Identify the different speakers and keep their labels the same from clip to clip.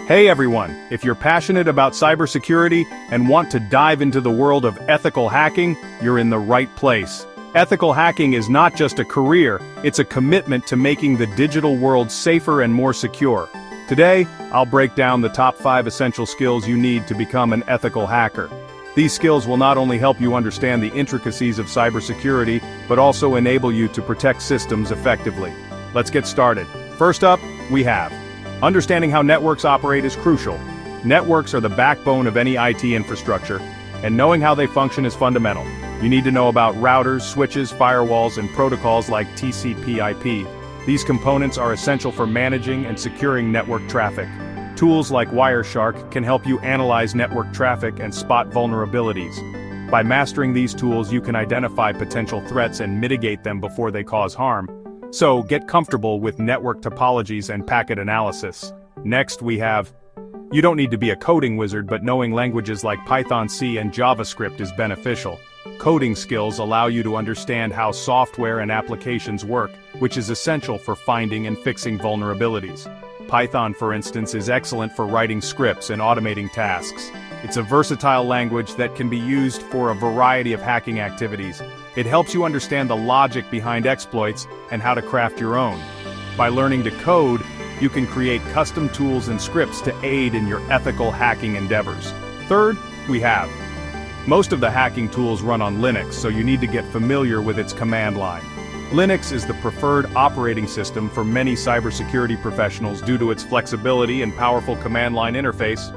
Speaker 1: Hey everyone, if you're passionate about cybersecurity and want to dive into the world of ethical hacking, you're in the right place. Ethical hacking is not just a career, it's a commitment to making the digital world safer and more secure. Today, I'll break down the top 5 essential skills you need to become an ethical hacker. These skills will not only help you understand the intricacies of cybersecurity, but also enable you to protect systems effectively. Let's get started. First up, we have understanding how networks operate is crucial. Networks are the backbone of any IT infrastructure, and knowing how they function is fundamental. You need to know about routers, switches, firewalls, and protocols like TCP/IP. These components are essential for managing and securing network traffic. Tools like Wireshark can help you analyze network traffic and spot vulnerabilities. By mastering these tools, you can identify potential threats and mitigate them before they cause harm. So, get comfortable with network topologies and packet analysis. Next we have, you don't need to be a coding wizard, but knowing languages like Python, C, and JavaScript is beneficial. Coding skills allow you to understand how software and applications work, which is essential for finding and fixing vulnerabilities. Python, for instance, is excellent for writing scripts and automating tasks. It's a versatile language that can be used for a variety of hacking activities. It helps you understand the logic behind exploits and how to craft your own. By learning to code, you can create custom tools and scripts to aid in your ethical hacking endeavors. Third, we have most of the hacking tools run on Linux, so you need to get familiar with its command line. Linux is the preferred operating system for many cybersecurity professionals due to its flexibility and powerful command line interface.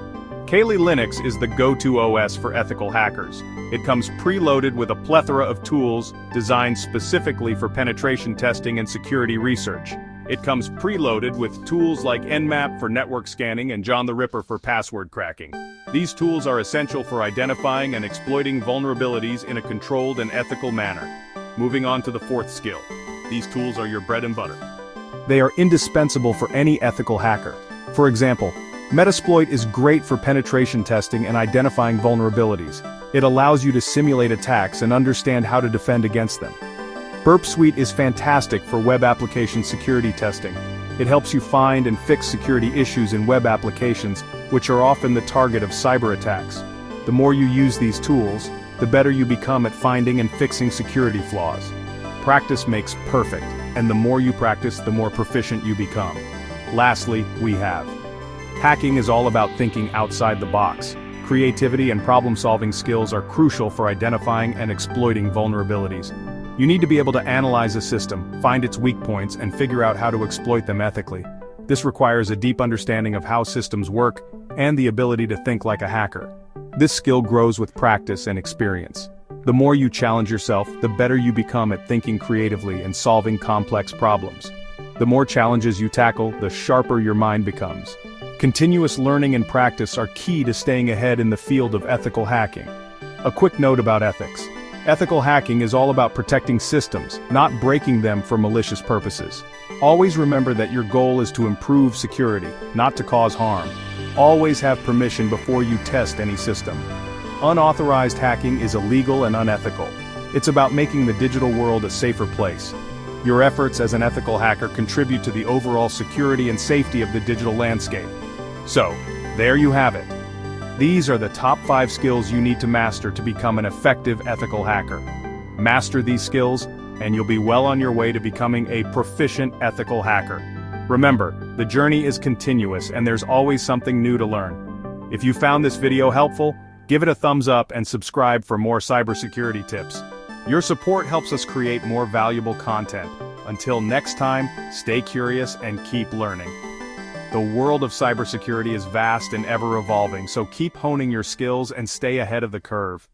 Speaker 1: Kali Linux is the go-to OS for ethical hackers. It comes preloaded with a plethora of tools designed specifically for penetration testing and security research. It comes preloaded with tools like Nmap for network scanning and John the Ripper for password cracking. These tools are essential for identifying and exploiting vulnerabilities in a controlled and ethical manner. Moving on to the fourth skill. These tools are your bread and butter. They are indispensable for any ethical hacker. For example, Metasploit is great for penetration testing and identifying vulnerabilities. It allows you to simulate attacks and understand how to defend against them. Burp Suite is fantastic for web application security testing. It helps you find and fix security issues in web applications, which are often the target of cyber attacks. The more you use these tools, the better you become at finding and fixing security flaws. Practice makes perfect, and the more you practice, the more proficient you become. Lastly, we have hacking is all about thinking outside the box. Creativity and problem-solving skills are crucial for identifying and exploiting vulnerabilities. You need to be able to analyze a system, find its weak points, and figure out how to exploit them ethically. This requires a deep understanding of how systems work and the ability to think like a hacker. This skill grows with practice and experience. The more you challenge yourself, the better you become at thinking creatively and solving complex problems. The more challenges you tackle, the sharper your mind becomes. Continuous learning and practice are key to staying ahead in the field of ethical hacking. A quick note about ethics. Ethical hacking is all about protecting systems, not breaking them for malicious purposes. Always remember that your goal is to improve security, not to cause harm. Always have permission before you test any system. Unauthorized hacking is illegal and unethical. It's about making the digital world a safer place. Your efforts as an ethical hacker contribute to the overall security and safety of the digital landscape. So, there you have it. These are the top 5 skills you need to master to become an effective ethical hacker. Master these skills, and you'll be well on your way to becoming a proficient ethical hacker. Remember, the journey is continuous and there's always something new to learn. If you found this video helpful, give it a thumbs up and subscribe for more cybersecurity tips. Your support helps us create more valuable content. Until next time, stay curious and keep learning. The world of cybersecurity is vast and ever-evolving, so keep honing your skills and stay ahead of the curve.